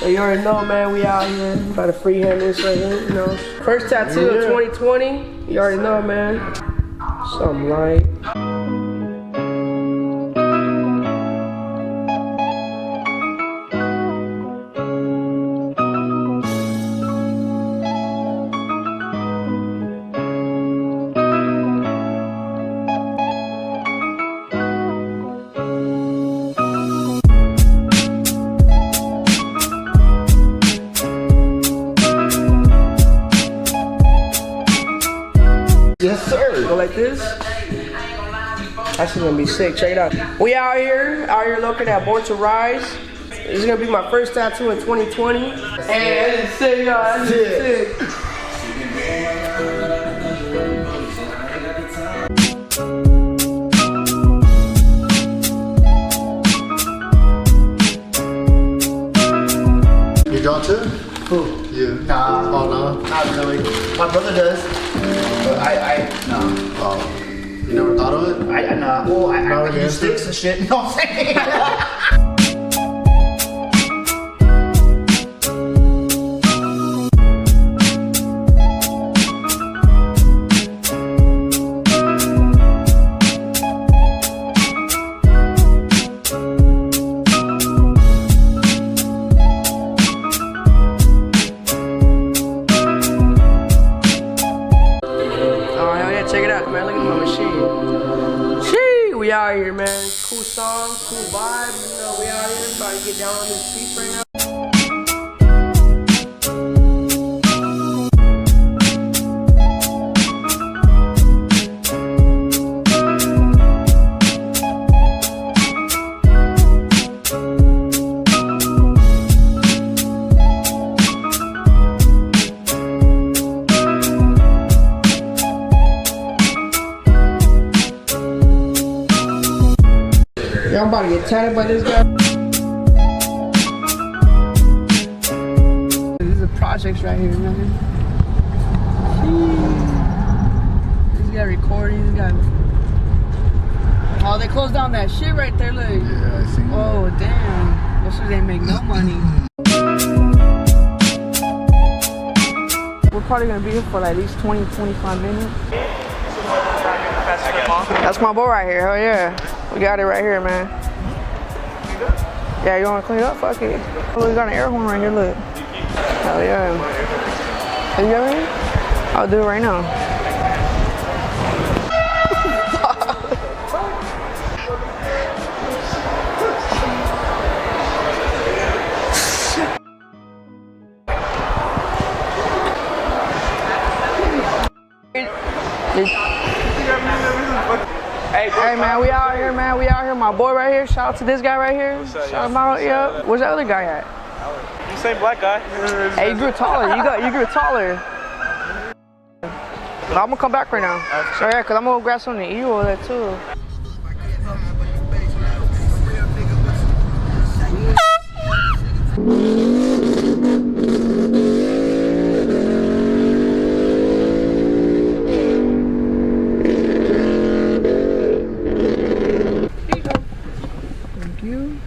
So you already know, man, we out here. About to freehand this right here, you know. First tattoo of 2020. You already know, man. Something light. Yes, sir. Go like this. That's gonna be sick. Check it out. We out here looking at Born to Rise. This is gonna be my first tattoo in 2020. Hey, that's sick, y'all. That's sick. You draw too? Who? You? Nah. Oh no? Not really. My brother does. But no. Oh. You never thought of it? Nah. Well, I use sticks and shit. You know what I'm saying? Check it out, man. Look at my machine. Gee, we out here, man. Cool song, cool vibe. You know, we out here about to get down on this beach right now. I'm about to get tatted by this guy. These are projects right here, man. He's got recording. He's got. Oh, they closed down that shit right there. Look. Yeah, I see. Oh, damn. Those shit ain't make no money. We're probably gonna be here for like at least 20-25 minutes. That's my boy right here. Hell yeah. We got it right here, man. Yeah, you want to clean it up? Fuck it. Look, we got an air horn right here, look. Hell yeah. Have you got it? I'll do it right now. Hey man, we out here, man. We out here. My boy right here. Shout out to this guy right here. Shout him out. Yeah. Where's the other guy at? You same black guy. Hey, you grew taller. You grew taller. But I'm gonna come back right now. So yeah, cause I'm gonna grab something to eat over there too. Thank you.